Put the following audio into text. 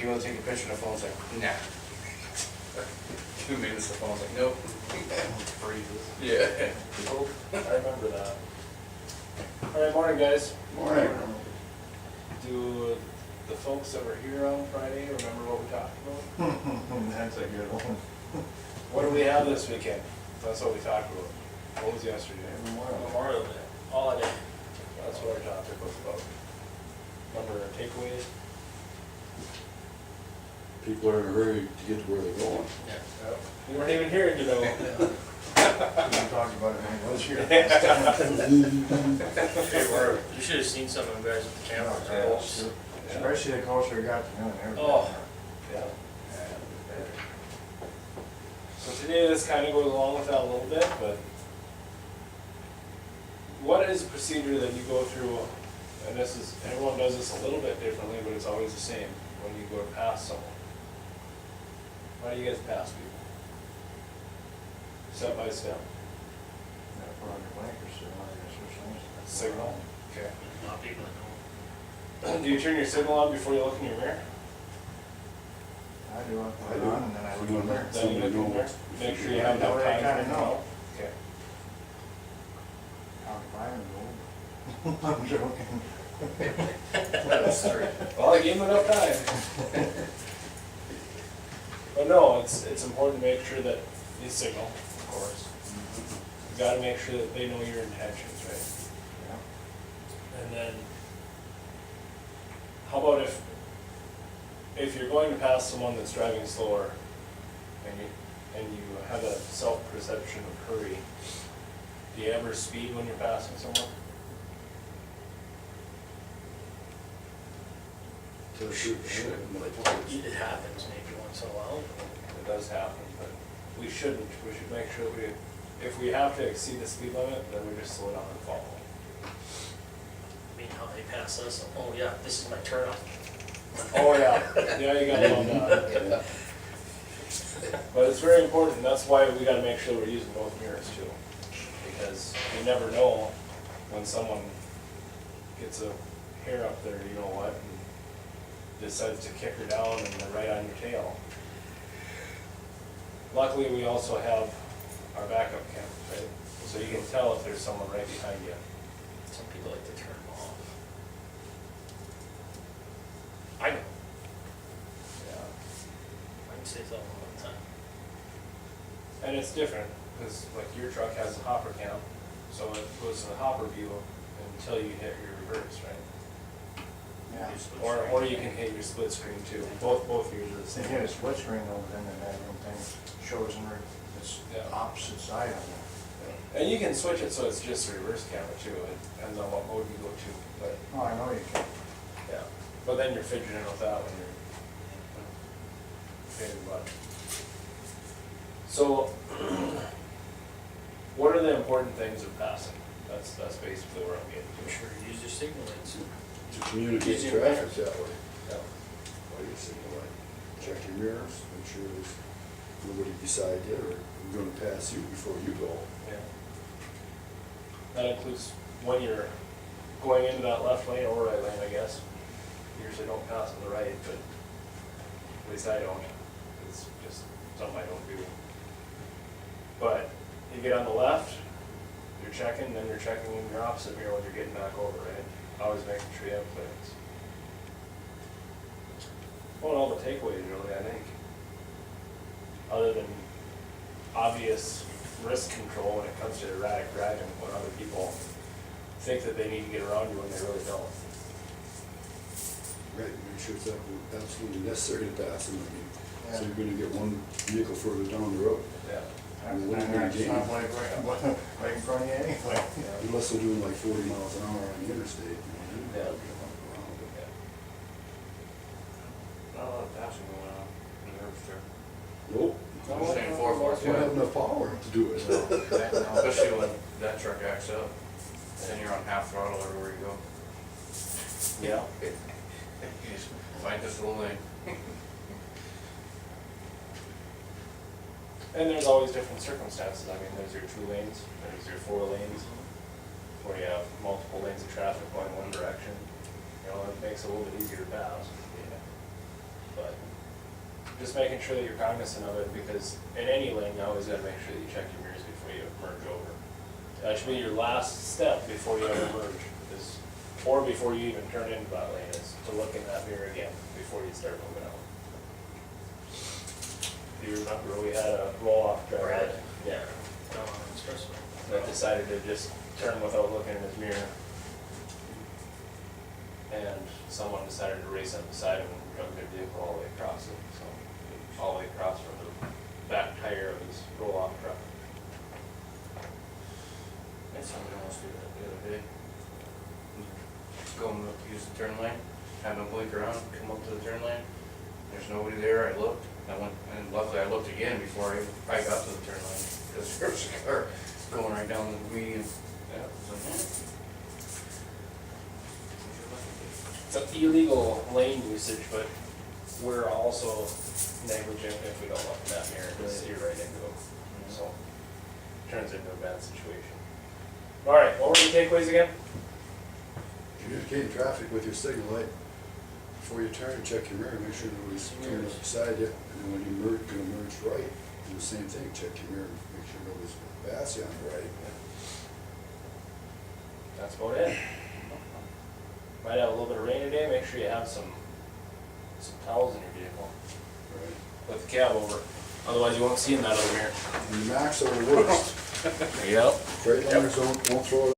you wanna take a picture, the phone's like, nah. 2 minutes, the phone's like, nope. Freezes. Yeah. Cool. I remember that. Alright, morning guys. Morning. Do the folks that were here on Friday remember what we talked about? That's a good one. What do we have this weekend? That's what we talked about. What was yesterday? Memorial Day, holiday. That's what our topic was about. Remember our takeaways? People are in a hurry to get to where they're going. Yep. We weren't even here, you know. We talked about it when it was here. Hey, we're- You should have seen some of them guys with the cameras. Yeah. Especially the closer we got to noon, everything. Oh. Yeah. So today this kind of goes along with that a little bit, but what is the procedure that you go through, and this is, everyone does this a little bit differently, but it's always the same, when you go past someone? How do you guys pass people? Step by step? Gotta put on your blinkers, so I guess or something. Signal? Okay. A lot of people that know. Do you turn your signal on before you look in your mirror? I do, I put I it do. on and then I look in the mirror. Then you look in the mirror? Make sure you have That enough way I time. kinda know. Okay. How to find them, I'm joking. Well, I gave him enough time. But no, it's important to make sure that you signal, of course. You gotta make sure that they know your intentions, right? Yeah. And then, how about if you're going to pass someone that's driving slower, and you have a self-perception of hurry, do you ever speed when you're passing someone? To shoot, shoot. It happens maybe once in a while. It does happen, but we shouldn't. We should make sure that if we have to exceed the speed limit, then we just slow down and follow. I mean, how they pass us, oh yeah, this is my turn off. Oh, yeah, yeah, you got one down. But it's very important, that's why we gotta make sure we're using both mirrors too. Because you never know when someone gets a hair up there, you know what, and decides to kick her down and they're right on your tail. Luckily, we also have our backup cameras, right? So you can tell if there's someone right behind you. Some people like to turn them off. I know, Yeah. I can say something all the time. And it's different, because like your truck has a hopper cam, so it goes to the hopper view until you hit your reverse, right? Yeah. Or you can hit your split screen too. Both of yours are the They same. hit a split screen though, then the background thing shows in this Yeah. opposite side of it. And you can switch it so it's just a reverse camera too. It depends on what mode you go to. But Oh, I know you can. yeah, but then you're fidgeting with that when you're hitting the button. So, what are the important things of passing? That's basically where I'm getting I'm to. sure you use your signal lights. To communicate Use your traffic that way. Yeah. While you're signal light. Check your mirrors, make sure there's nobody beside you or who's gonna pass you before you go. Yeah. That includes when you're going into that left lane or right lane, I guess. Usually don't pass on the right, but at least I don't. It's just something I don't do. But you get on the left, you're checking, then you're checking in your opposite mirror when you're getting back over, right? Always making sure you have clearance. Well, and all the takeaways really, I think. Other than obvious risk control when it comes to erratic driving, when other people think that they need to get around you when they really don't. Right, make sure it's absolutely necessary to pass them. I mean, so Yeah. you're gonna get one vehicle further down the road. Yeah. And what are you gonna It's gain? not like right in front of you anyway. Unless they're doing like 40 miles an hour on the interstate, you know, then Yeah. they'll get around it. Not a lot of passing going on in the Herbst there. Nope, I'm saying 4-4. don't have enough power to do it. Especially when that truck acts up, and you're on half throttle everywhere you go. Yeah. You just find this little lane. And there's always different circumstances. I mean, there's your 2 lanes, there's your 4 lanes, where you have multiple lanes of traffic going one direction. You know, it makes it a little bit easier to pass. But just making sure that you're cognizant of it, because in any lane, you always gotta make sure that you check your mirrors before you merge over. That should be your last step before you ever merge, is, or before you even turn into that lane, is to look in that mirror again before you start moving out. Do you remember we had a roll-off driver? Brad? Yeah, Down on Expressway. that decided to just turn without looking in his mirror. And someone decided to race up beside him and drug their vehicle all the way across it, so, all the way across from the back tire of his roll-off truck. And somebody else did that the other day. Going up, use the turn lane, had no blink around, come up to the turn lane, there's nobody there, I looked, I went, and luckily I looked again before I got to the turn lane, because there was a car going right down the median. Yeah, so, It's an illegal lane usage, but we're also negligent if we don't look in that mirror and see right into them. So, turns into a bad situation. All right, what were the takeaways again? Communicate traffic with your signal light. Before you turn, check your mirror, make sure nobody's coming up beside you. And then when you merge, gonna merge right, do the same thing, check your mirror, make sure nobody's passing on the right. That's about it. Might have a little bit of rain today, make sure you have some towels in your vehicle Right. with the cab over. Otherwise, you won't see in that other mirror. And the Macs are the worst. Yep. Freightlines won't throw it